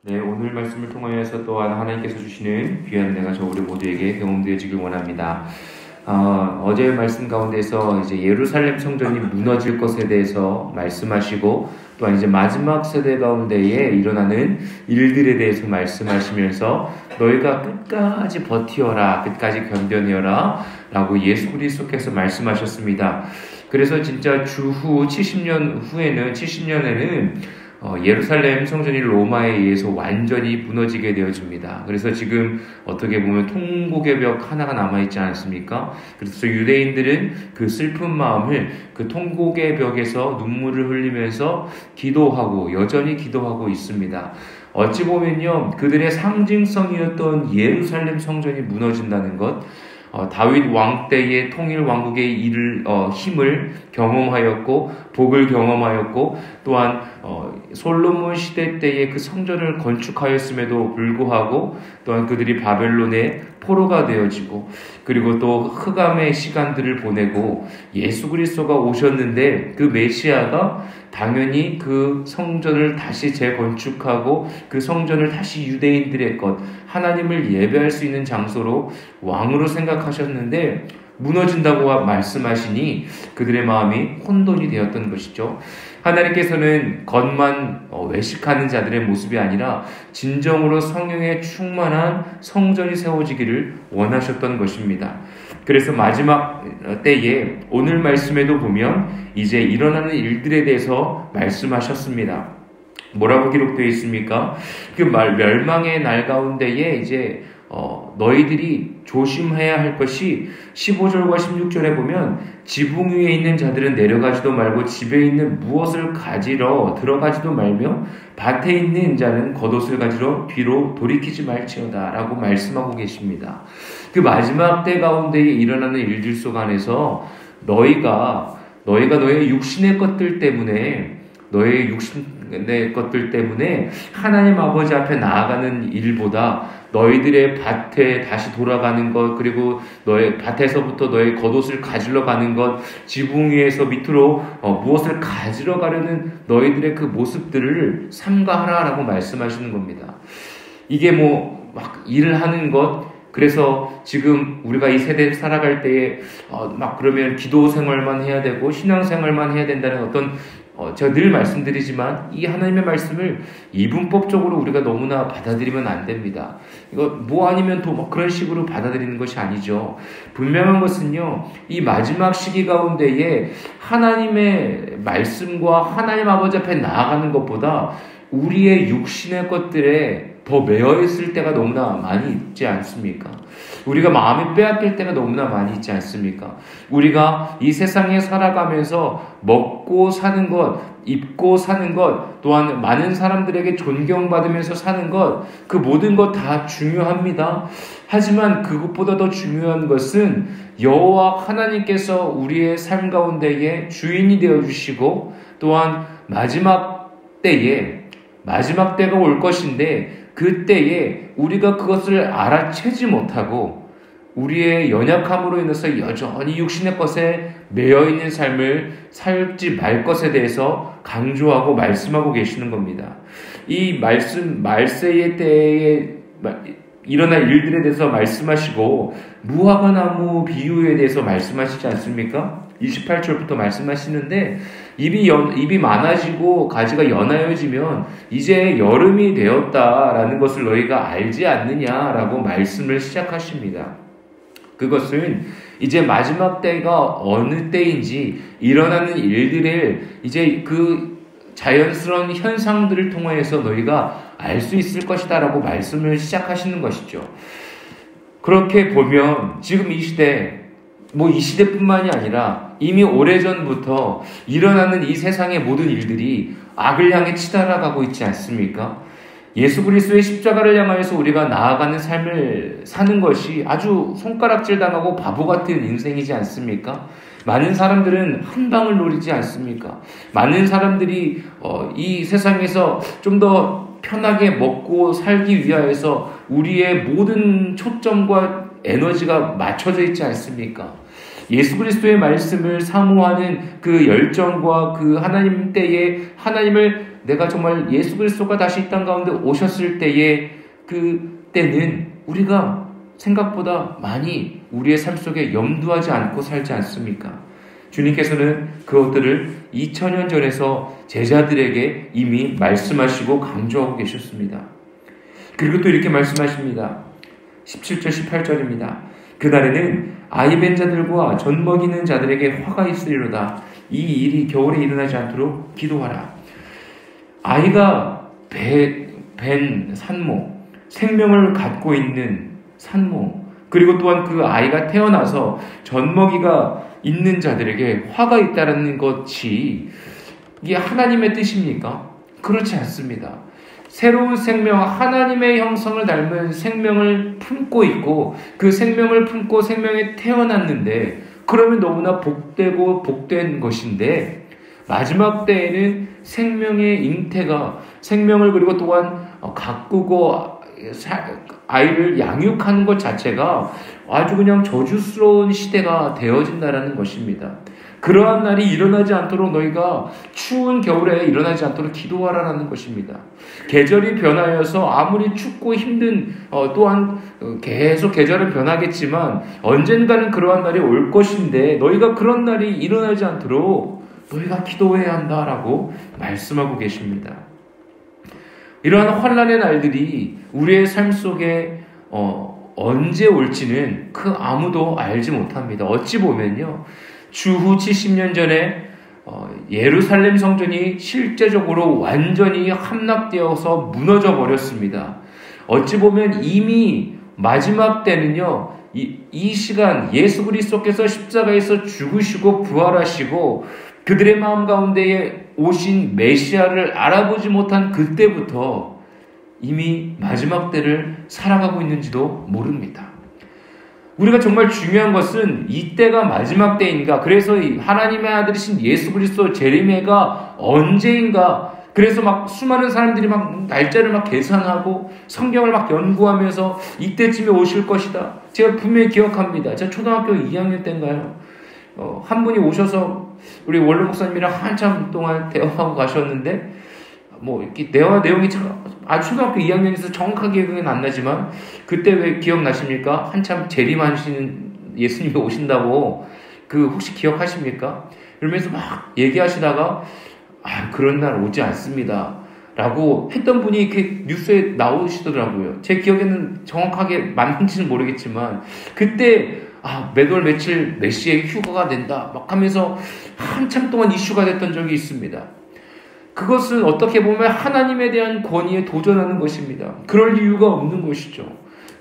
네, 오늘 말씀을 통하여서 또한 하나님께서 주시는 귀한 은혜가 저 우리 모두에게 경험되어지길 원합니다. 어제의 말씀 가운데서 이제 예루살렘 성전이 무너질 것에 대해서 말씀하시고 또한 이제 마지막 세대 가운데에 일어나는 일들에 대해서 말씀하시면서 너희가 끝까지 버티어라, 끝까지 견뎌내어라 라고 예수 그리스도께서 말씀하셨습니다. 그래서 진짜 주후 70년에는 예루살렘 성전이 로마에 의해서 완전히 무너지게 되어집니다. 그래서 지금 어떻게 보면 통곡의 벽 하나가 남아있지 않습니까? 그래서 유대인들은 그 슬픈 마음을 그 통곡의 벽에서 눈물을 흘리면서 기도하고 여전히 기도하고 있습니다. 어찌 보면요, 그들의 상징성이었던 예루살렘 성전이 무너진다는 것, 다윗 왕 때의 통일 왕국의 힘을 경험하였고 복을 경험하였고 또한 솔로몬 시대 때의 그 성전을 건축하였음에도 불구하고 또한 그들이 바벨론의 포로가 되어지고 그리고 또 흑암의 시간들을 보내고 예수 그리스도가 오셨는데 그 메시아가 당연히 그 성전을 다시 재건축하고 그 성전을 다시 유대인들의 것, 하나님을 예배할 수 있는 장소로 왕으로 생각하셨는데 무너진다고 말씀하시니 그들의 마음이 혼돈이 되었던 것이죠. 하나님께서는 겉만 외식하는 자들의 모습이 아니라 진정으로 성령에 충만한 성전이 세워지기를 원하셨던 것입니다. 그래서 마지막 때에 오늘 말씀에도 보면 이제 일어나는 일들에 대해서 말씀하셨습니다. 뭐라고 기록되어 있습니까? 그 멸망의 날 가운데에 이제 너희들이 조심해야 할 것이 15절과 16절에 보면 지붕 위에 있는 자들은 내려가지도 말고 집에 있는 무엇을 가지러 들어가지도 말며 밭에 있는 자는 겉옷을 가지러 뒤로 돌이키지 말지어다 라고 말씀하고 계십니다. 그 마지막 때 가운데에 일어나는 일들 속 안에서 너희가 너의 육신의 것들 때문에 너의 육신의 것들 때문에 하나님 아버지 앞에 나아가는 일보다 너희들의 밭에 다시 돌아가는 것, 그리고 너의 밭에서부터 너의 겉옷을 가지러 가는 것, 지붕 위에서 밑으로 무엇을 가지러 가려는 너희들의 그 모습들을 삼가하라라고 말씀하시는 겁니다. 이게 막 일을 하는 것, 그래서 지금 우리가 이 세대를 살아갈 때에 그러면 기도 생활만 해야 되고 신앙 생활만 해야 된다는 어떤 제가 늘 말씀드리지만 이 하나님의 말씀을 이분법적으로 우리가 너무나 받아들이면 안 됩니다. 이거 아니면 또 그런 식으로 받아들이는 것이 아니죠. 분명한 것은요, 이 마지막 시기 가운데에 하나님의 말씀과 하나님 아버지 앞에 나아가는 것보다 우리의 육신의 것들에 더 매여있을 때가 너무나 많이 있지 않습니까? 우리가 마음이 빼앗길 때가 너무나 많이 있지 않습니까? 우리가 이 세상에 살아가면서 먹고 사는 것, 입고 사는 것, 또한 많은 사람들에게 존경받으면서 사는 것, 그 모든 것 다 중요합니다. 하지만 그것보다 더 중요한 것은 여호와 하나님께서 우리의 삶 가운데에 주인이 되어주시고 또한 마지막 때가 올 것인데 그때에 우리가 그것을 알아채지 못하고 우리의 연약함으로 인해서 여전히 육신의 것에 매여있는 삶을 살지 말 것에 대해서 강조하고 말씀하고 계시는 겁니다. 이 말세의 때에 일어날 일들에 대해서 말씀하시고 무화과나무 비유에 대해서 말씀하시지 않습니까? 28절부터 말씀하시는데 잎이 많아지고 가지가 연하여지면 이제 여름이 되었다라는 것을 너희가 알지 않느냐라고 말씀을 시작하십니다. 그것은 이제 마지막 때가 어느 때인지 일어나는 일들을 이제 그 자연스러운 현상들을 통해서 너희가 알 수 있을 것이다 라고 말씀을 시작하시는 것이죠. 그렇게 보면 지금 이 시대뿐만이 아니라 이미 오래전부터 일어나는 이 세상의 모든 일들이 악을 향해 치달아가고 있지 않습니까? 예수 그리스도의 십자가를 향하여서 우리가 나아가는 삶을 사는 것이 아주 손가락질 당하고 바보 같은 인생이지 않습니까? 많은 사람들은 한 방을 노리지 않습니까? 많은 사람들이 이 세상에서 좀 더 편하게 먹고 살기 위하여서 우리의 모든 초점과 에너지가 맞춰져 있지 않습니까? 예수 그리스도의 말씀을 사모하는 그 열정과 그 하나님 때에 하나님을 내가 정말 예수 그리스도가 다시 이 땅 가운데 오셨을 때에 그때는 우리가 생각보다 많이 우리의 삶 속에 염두하지 않고 살지 않습니까? 주님께서는 그것들을 2000년 전에서 제자들에게 이미 말씀하시고 강조하고 계셨습니다. 그리고 또 이렇게 말씀하십니다. 17절 18절입니다. 그날에는 아이 벤 자들과 젖 먹이는 자들에게 화가 있으리로다. 이 일이 겨울에 일어나지 않도록 기도하라. 아이가 벤 산모, 생명을 갖고 있는 산모, 그리고 또한 그 아이가 태어나서 젖먹이가 있는 자들에게 화가 있다는 것이 이게 하나님의 뜻입니까? 그렇지 않습니다. 새로운 생명, 하나님의 형성을 닮은 생명을 품고 있고 그 생명을 품고 생명에 태어났는데 그러면 너무나 복되고 복된 것인데 마지막 때에는 생명의 잉태가 생명을 그리고 또한 가꾸고 아이를 양육하는 것 자체가 아주 그냥 저주스러운 시대가 되어진다는 것입니다. 그러한 날이 일어나지 않도록 너희가 추운 겨울에 일어나지 않도록 기도하라는 것입니다. 계절이 변하여서 아무리 춥고 힘든 또한 계속 계절은 변하겠지만 언젠가는 그러한 날이 올 것인데 너희가 그런 날이 일어나지 않도록 너희가 기도해야 한다라고 말씀하고 계십니다. 이러한 환난의 날들이 우리의 삶 속에 언제 올지는 그 아무도 알지 못합니다. 어찌 보면요. 주후 70년 전에 예루살렘 성전이 실제적으로 완전히 함락되어서 무너져 버렸습니다. 어찌 보면 이미 마지막 때는요. 이 시간 예수 그리스도께서 십자가에서 죽으시고 부활하시고 그들의 마음 가운데에 오신 메시아를 알아보지 못한 그때부터 이미 마지막 때를 살아가고 있는지도 모릅니다. 우리가 정말 중요한 것은 이때가 마지막 때인가? 그래서 하나님의 아들이신 예수 그리스도 재림회가 언제인가? 그래서 막 수많은 사람들이 막 날짜를 막 계산하고 성경을 막 연구하면서 이때쯤에 오실 것이다. 제가 분명히 기억합니다. 제가 초등학교 2학년 때인가요? 한 분이 오셔서 우리 원로 목사님이랑 한참 동안 대화하고 가셨는데 뭐 이렇게 대화 내용이 아주 초등학교 2학년에서 정확하게 기억은 안 나지만 그때 왜 기억나십니까? 한참 재림하시는 예수님이 오신다고 혹시 기억하십니까? 이러면서 막 얘기하시다가 그런 날 오지 않습니다. 라고 했던 분이 이렇게 뉴스에 나오시더라고요. 제 기억에는 정확하게 맞는지는 모르겠지만 그때 몇 월 며칠 몇 시에 휴가가 된다 막 하면서 한참 동안 이슈가 됐던 적이 있습니다. 그것은 어떻게 보면 하나님에 대한 권위에 도전하는 것입니다. 그럴 이유가 없는 것이죠.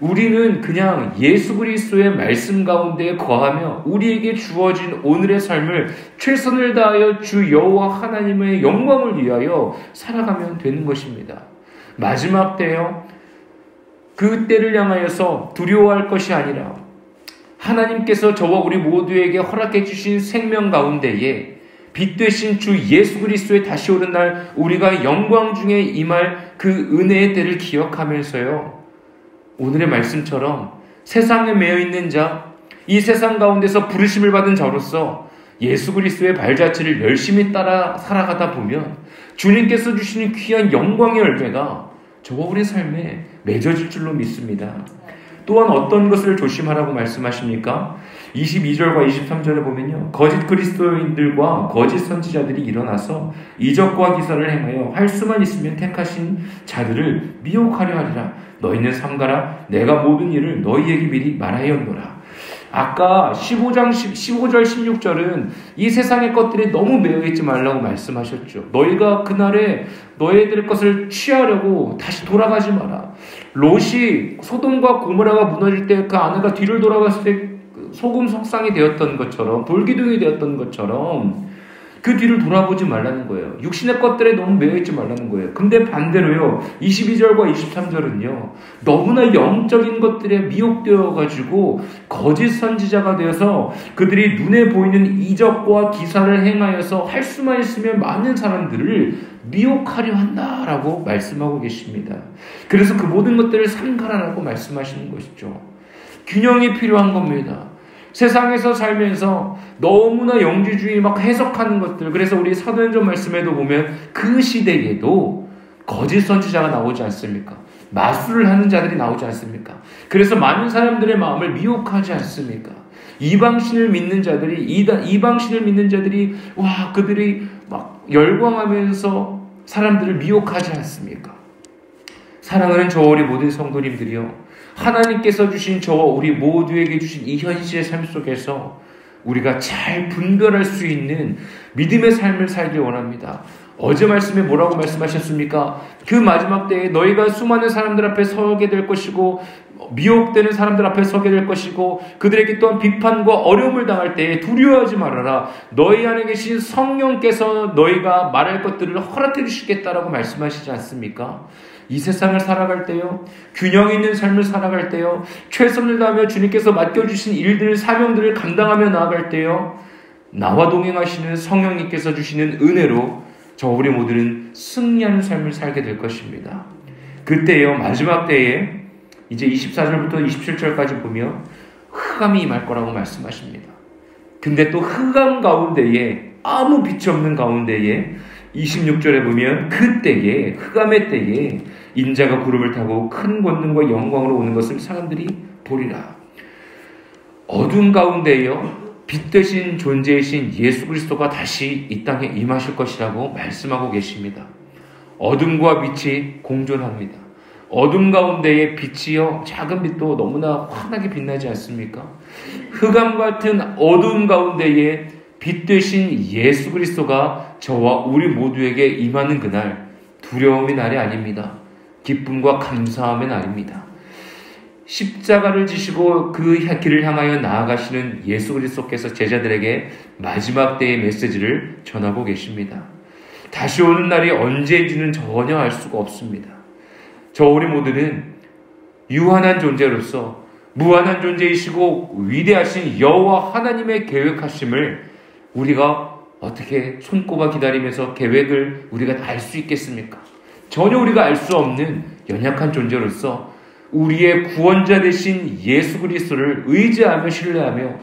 우리는 그냥 예수 그리스도의 말씀 가운데 거하며 우리에게 주어진 오늘의 삶을 최선을 다하여 주 여호와 하나님의 영광을 위하여 살아가면 되는 것입니다. 마지막 때요. 그 때를 향하여서 두려워할 것이 아니라 하나님께서 저와 우리 모두에게 허락해 주신 생명 가운데에 빛 되신 주 예수 그리스도의 다시 오는 날 우리가 영광 중에 임할 그 은혜의 때를 기억하면서요. 오늘의 말씀처럼 세상에 매여 있는 자, 이 세상 가운데서 부르심을 받은 자로서 예수 그리스도의 발자취를 열심히 따라 살아가다 보면 주님께서 주시는 귀한 영광의 열매가 저와 우리 삶에 맺어질 줄로 믿습니다. 또한 어떤 것을 조심하라고 말씀하십니까? 22절과 23절에 보면요. 거짓 그리스도인들과 거짓 선지자들이 일어나서 이적과 기사를 행하여 할 수만 있으면 택하신 자들을 미혹하려 하리라. 너희는 삼가라. 내가 모든 일을 너희에게 미리 말하였노라. 아까 15절 16절은 이 세상의 것들에 너무 매여있지 말라고 말씀하셨죠. 너희가 그날에 너희들 것을 취하려고 다시 돌아가지 마라. 롯이 소돔과 고모라가 무너질 때 그 아내가 뒤를 돌아갔을 때 소금 석상이 되었던 것처럼 돌기둥이 되었던 것처럼 그 뒤를 돌아보지 말라는 거예요. 육신의 것들에 너무 매여있지 말라는 거예요. 근데 반대로요. 22절과 23절은요. 너무나 영적인 것들에 미혹되어가지고 거짓 선지자가 되어서 그들이 눈에 보이는 이적과 기사를 행하여서 할 수만 있으면 많은 사람들을 미혹하려 한다라고 말씀하고 계십니다. 그래서 그 모든 것들을 삼가라라고 말씀하시는 것이죠. 균형이 필요한 겁니다. 세상에서 살면서 너무나 영지주의 막 해석하는 것들. 그래서 우리 사도행전 말씀에도 보면 그 시대에도 거짓 선지자가 나오지 않습니까? 마술을 하는 자들이 나오지 않습니까? 그래서 많은 사람들의 마음을 미혹하지 않습니까? 이방신을 믿는 자들이 와, 그들이 막 열광하면서 사람들을 미혹하지 않습니까? 사랑하는 저와 우리 모든 성도님들이요, 하나님께서 주신 저와 우리 모두에게 주신 이 현실의 삶 속에서 우리가 잘 분별할 수 있는 믿음의 삶을 살길 원합니다. 어제 말씀에 뭐라고 말씀하셨습니까? 그 마지막 때에 너희가 수많은 사람들 앞에 서게 될 것이고 미혹되는 사람들 앞에 서게 될 것이고 그들에게 또한 비판과 어려움을 당할 때에 두려워하지 말아라. 너희 안에 계신 성령께서 너희가 말할 것들을 허락해 주시겠다라고 말씀하시지 않습니까? 이 세상을 살아갈 때요, 균형 있는 삶을 살아갈 때요, 최선을 다하며 주님께서 맡겨주신 일들, 사명들을 감당하며 나아갈 때요, 나와 동행하시는 성령님께서 주시는 은혜로 저 우리 모두는 승리하는 삶을 살게 될 것입니다. 그때요, 마지막 때에 이제 24절부터 27절까지 보면 흑암이 임할 거라고 말씀하십니다. 근데 또 흑암 가운데에, 아무 빛이 없는 가운데에 26절에 보면 그때에, 흑암의 때에 인자가 구름을 타고 큰 권능과 영광으로 오는 것을 사람들이 보리라. 어둠 가운데에요, 빛 대신 존재이신 예수 그리스도가 다시 이 땅에 임하실 것이라고 말씀하고 계십니다. 어둠과 빛이 공존합니다. 어둠 가운데의 빛이요, 작은 빛도 너무나 환하게 빛나지 않습니까? 흑암 같은 어둠 가운데에 빛 되신 예수 그리스도가 저와 우리 모두에게 임하는 그날, 두려움의 날이 아닙니다. 기쁨과 감사함의 날입니다. 십자가를 지시고 그 길을 향하여 나아가시는 예수 그리스도께서 제자들에게 마지막 때의 메시지를 전하고 계십니다. 다시 오는 날이 언제인지는 전혀 알 수가 없습니다. 저 우리 모두는 유한한 존재로서 무한한 존재이시고 위대하신 여호와 하나님의 계획하심을 우리가 어떻게 손꼽아 기다리면서 계획을 우리가 알 수 있겠습니까? 전혀 우리가 알 수 없는 연약한 존재로서 우리의 구원자 되신 예수 그리스도를 의지하며 신뢰하며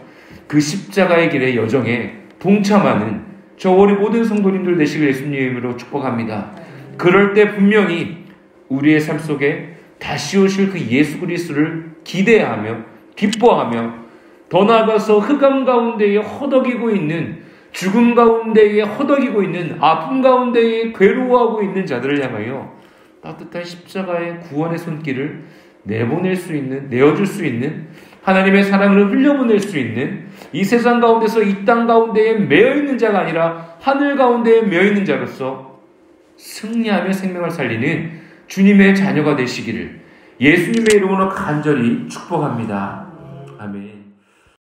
그 십자가의 길의 여정에 동참하는 저 우리 모든 성도님들 되시길 예수님 이름으로 축복합니다. 그럴 때 분명히 우리의 삶 속에 다시 오실 그 예수 그리스도를 기대하며 기뻐하며 더 나아가서 흑암 가운데에 허덕이고 있는, 죽음 가운데에 허덕이고 있는, 아픔 가운데에 괴로워하고 있는 자들을 향하여 따뜻한 십자가의 구원의 손길을 내보낼 수 있는, 내어줄 수 있는, 하나님의 사랑을 흘려보낼 수 있는, 이 세상 가운데서 이 땅 가운데에 매여있는 자가 아니라 하늘 가운데에 매여있는 자로서 승리하며 생명을 살리는 주님의 자녀가 되시기를 예수님의 이름으로 간절히 축복합니다. 아멘.